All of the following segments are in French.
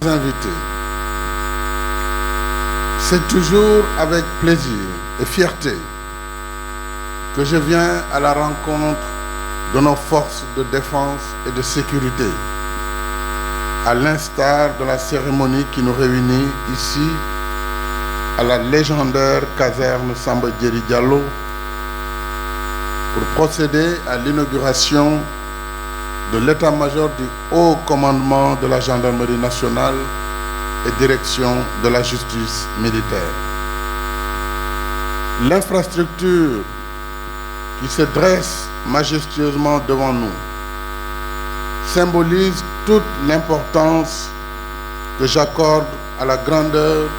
Invités, c'est toujours avec plaisir et fierté que je viens à la rencontre de nos forces de défense et de sécurité, à l'instar de la cérémonie qui nous réunit ici à la légendaire caserne Samba Diéry Diallo pour procéder à l'inauguration de l'état-major du haut commandement de la gendarmerie nationale et direction de la justice militaire. L'infrastructure qui se dresse majestueusement devant nous symbolise toute l'importance que j'accorde à la grandeur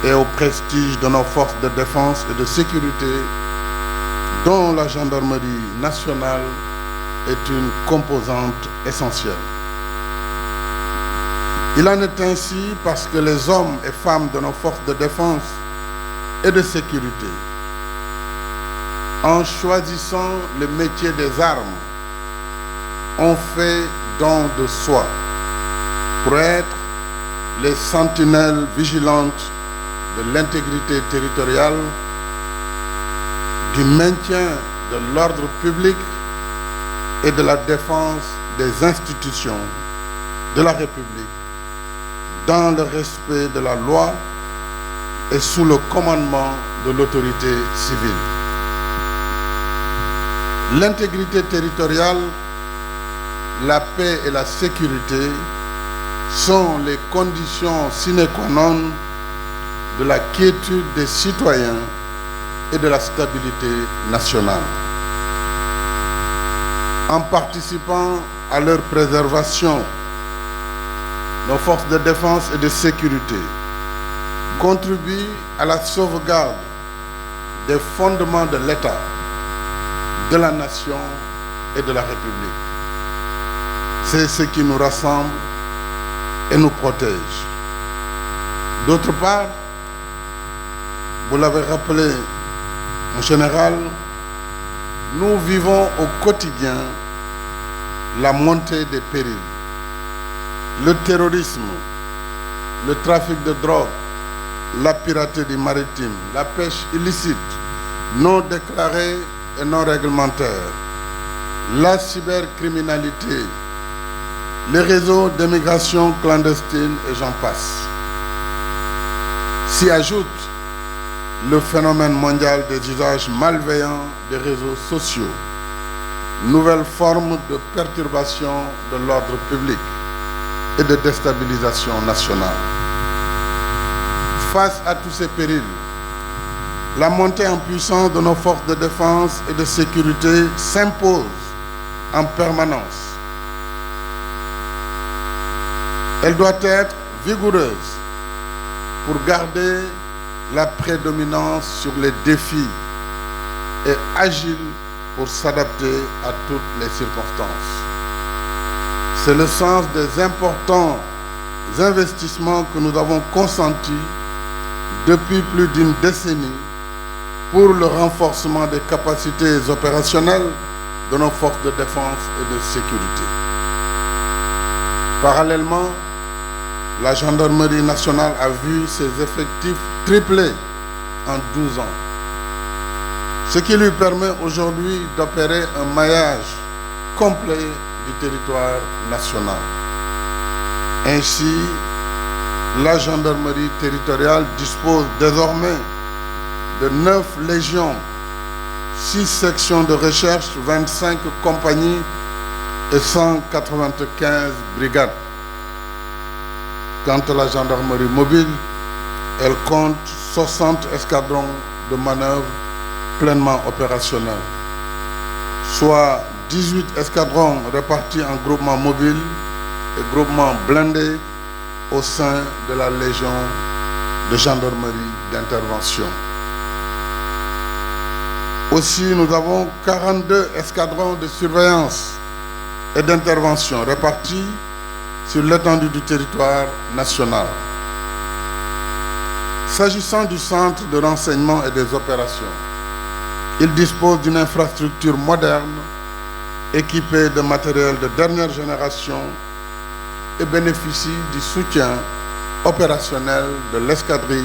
et au prestige de nos forces de défense et de sécurité, dont la gendarmerie nationale est une composante essentielle. Il en est ainsi parce que les hommes et femmes de nos forces de défense et de sécurité, en choisissant le métier des armes, ont fait don de soi pour être les sentinelles vigilantes de l'intégrité territoriale, du maintien de l'ordre public et de la défense des institutions de la République dans le respect de la loi et sous le commandement de l'autorité civile. L'intégrité territoriale, la paix et la sécurité sont les conditions sine qua non de la quiétude des citoyens et de la stabilité nationale. En participant à leur préservation, nos forces de défense et de sécurité contribuent à la sauvegarde des fondements de l'État, de la nation et de la République. C'est ce qui nous rassemble et nous protège. D'autre part, vous l'avez rappelé, en général, nous vivons au quotidien la montée des périls. Le terrorisme, le trafic de drogue, la piraterie maritime, la pêche illicite, non déclarée et non réglementaire, la cybercriminalité, les réseaux d'immigration clandestine et j'en passe. S'y ajoute le phénomène mondial des usages malveillants des réseaux sociaux, nouvelle forme de perturbation de l'ordre public et de déstabilisation nationale. Face à tous ces périls, la montée en puissance de nos forces de défense et de sécurité s'impose en permanence. Elle doit être vigoureuse pour garder la prédominance sur les défis et agile pour s'adapter à toutes les circonstances. C'est le sens des importants investissements que nous avons consentis depuis plus d'une décennie pour le renforcement des capacités opérationnelles de nos forces de défense et de sécurité. Parallèlement, la gendarmerie nationale a vu ses effectifs tripler en 12 ans, ce qui lui permet aujourd'hui d'opérer un maillage complet du territoire national. Ainsi, la gendarmerie territoriale dispose désormais de 9 légions, 6 sections de recherche, 25 compagnies et 195 brigades. Quant à la gendarmerie mobile, elle compte 60 escadrons de manœuvre pleinement opérationnels, soit 18 escadrons répartis en groupements mobiles et groupements blindés au sein de la Légion de gendarmerie d'intervention. Aussi, nous avons 42 escadrons de surveillance et d'intervention répartis sur l'étendue du territoire national. S'agissant du centre de renseignement et des opérations, il dispose d'une infrastructure moderne, équipée de matériel de dernière génération, et bénéficient du soutien opérationnel de l'escadrille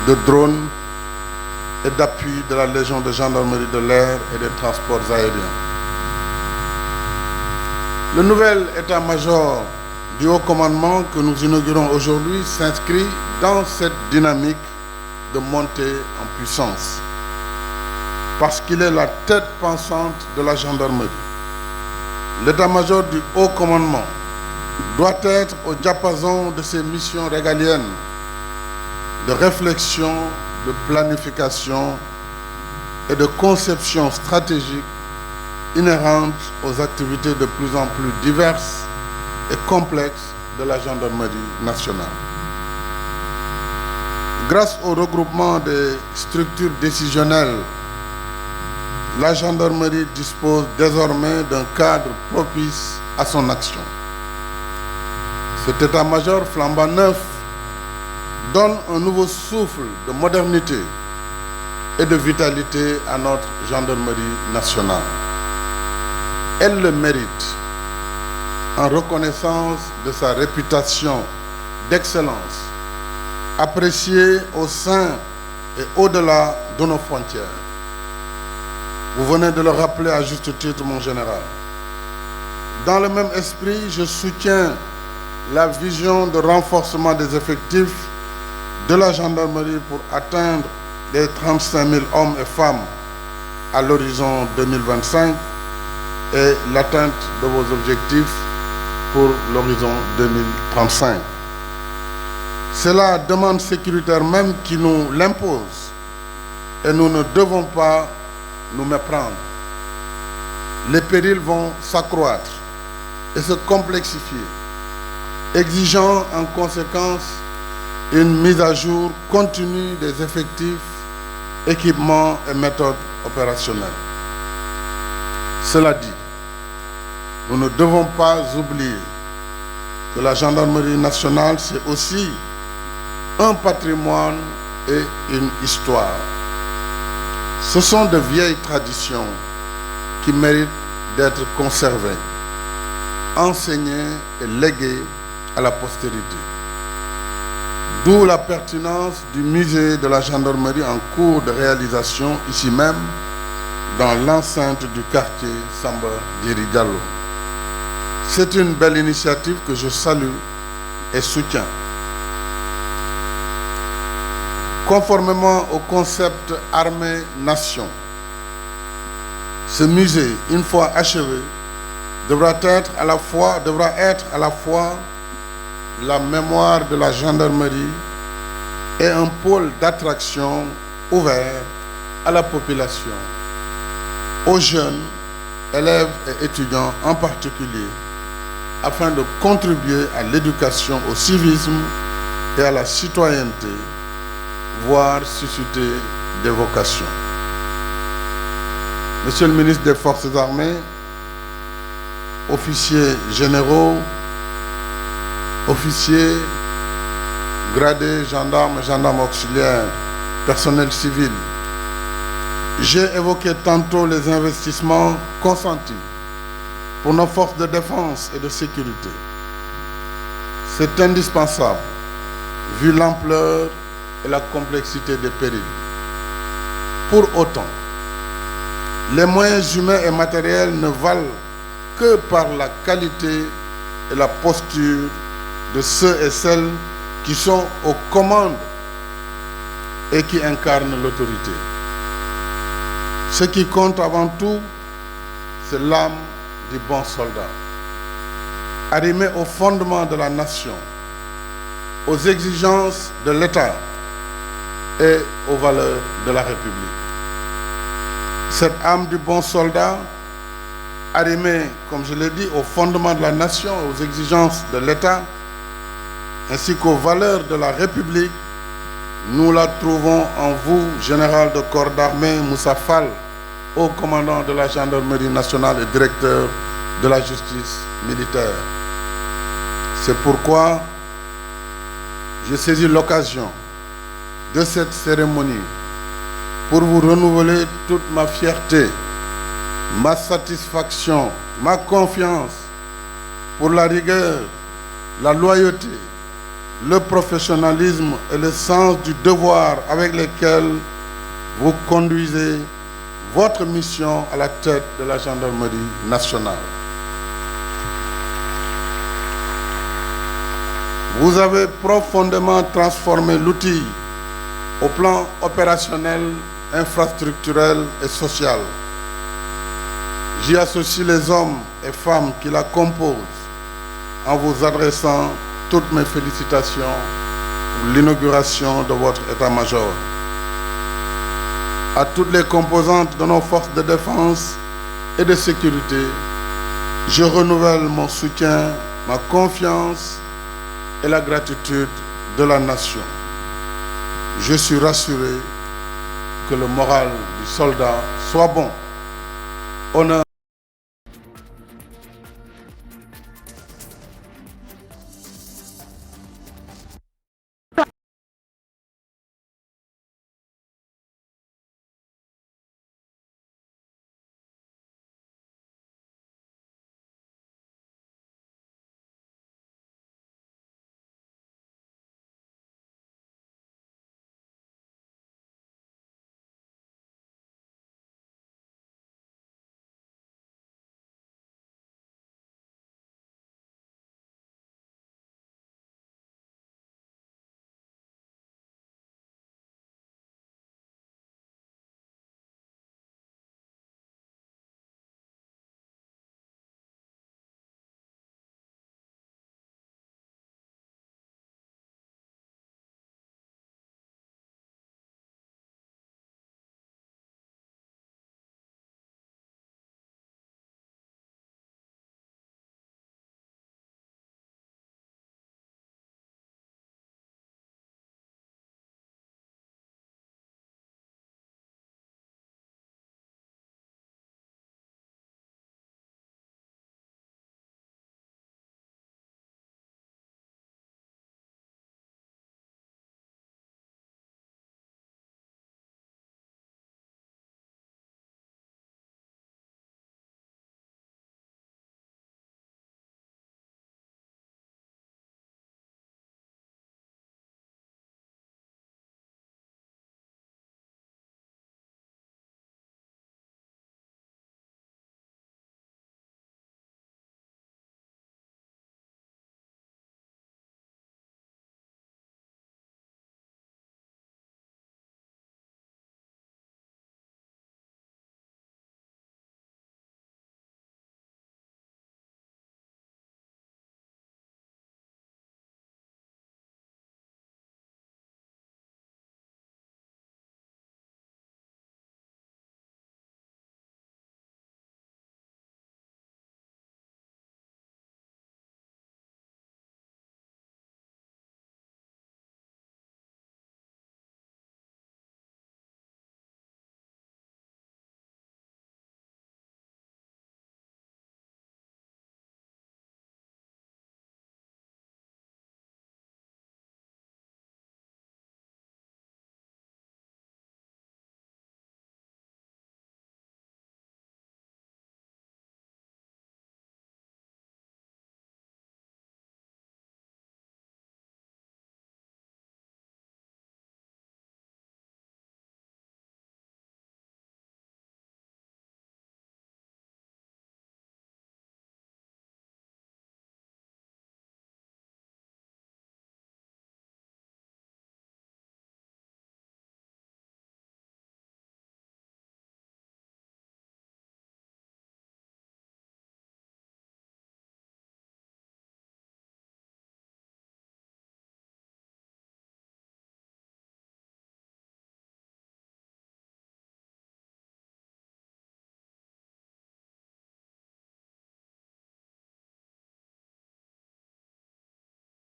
de drones et d'appui de la Légion de gendarmerie de l'air et des transports aériens. Le nouvel état-major du haut commandement que nous inaugurons aujourd'hui s'inscrit dans cette dynamique de montée en puissance, parce qu'il est la tête pensante de la gendarmerie. L'état-major du haut commandement doit être au diapason de ses missions régaliennes de réflexion, de planification et de conception stratégique inhérentes aux activités de plus en plus diverses et complexes de la gendarmerie nationale. Grâce au regroupement des structures décisionnelles, la gendarmerie dispose désormais d'un cadre propice à son action. Cet état-major flambant neuf donne un nouveau souffle de modernité et de vitalité à notre gendarmerie nationale. Elle le mérite en reconnaissance de sa réputation d'excellence, appréciée au sein et au-delà de nos frontières. Vous venez de le rappeler à juste titre, mon général. Dans le même esprit, je soutiens la vision de renforcement des effectifs de la gendarmerie pour atteindre les 35 000 hommes et femmes à l'horizon 2025 et l'atteinte de vos objectifs pour l'horizon 2035. C'est la demande sécuritaire même qui nous l'impose et nous ne devons pas nous méprendre. Les périls vont s'accroître et se complexifier, exigeant en conséquence une mise à jour continue des effectifs, équipements et méthodes opérationnelles. Cela dit, nous ne devons pas oublier que la gendarmerie nationale, c'est aussi un patrimoine et une histoire. Ce sont de vieilles traditions qui méritent d'être conservées, enseignées et léguées à la postérité. D'où la pertinence du musée de la gendarmerie en cours de réalisation ici même, dans l'enceinte du quartier Samba Diri Diallo. C'est une belle initiative que je salue et soutiens. Conformément au concept armée-nation, ce musée, une fois achevé, devra être à la fois la mémoire de la gendarmerie et un pôle d'attraction ouvert à la population, aux jeunes, élèves et étudiants en particulier, afin de contribuer à l'éducation au civisme et à la citoyenneté, voire susciter des vocations. Monsieur le ministre des Forces armées, officiers généraux, officiers, gradés, gendarmes, gendarmes auxiliaires, personnel civil, j'ai évoqué tantôt les investissements consentis pour nos forces de défense et de sécurité. C'est indispensable, vu l'ampleur et la complexité des périls. Pour autant, les moyens humains et matériels ne valent que par la qualité et la posture de ceux et celles qui sont aux commandes et qui incarnent l'autorité. Ce qui compte avant tout, c'est l'âme du bon soldat, arrimé au fondement de la nation, aux exigences de l'État et aux valeurs de la République. Cette âme du bon soldat, arrimée, comme je l'ai dit, au fondement de la nation, aux exigences de l'État, ainsi qu'aux valeurs de la République, nous la trouvons en vous, général de corps d'armée Moussa Fall, haut commandant de la gendarmerie nationale et directeur de la justice militaire. C'est pourquoi je saisis l'occasion de cette cérémonie pour vous renouveler toute ma fierté, ma satisfaction, ma confiance pour la rigueur, la loyauté, le professionnalisme et le sens du devoir avec lesquels vous conduisez votre mission à la tête de la gendarmerie nationale. Vous avez profondément transformé l'outil au plan opérationnel, infrastructurel et social. J'y associe les hommes et femmes qui la composent en vous adressant toutes mes félicitations pour l'inauguration de votre état-major. À toutes les composantes de nos forces de défense et de sécurité, je renouvelle mon soutien, ma confiance et la gratitude de la nation. Je suis rassuré que le moral du soldat soit bon. Honneur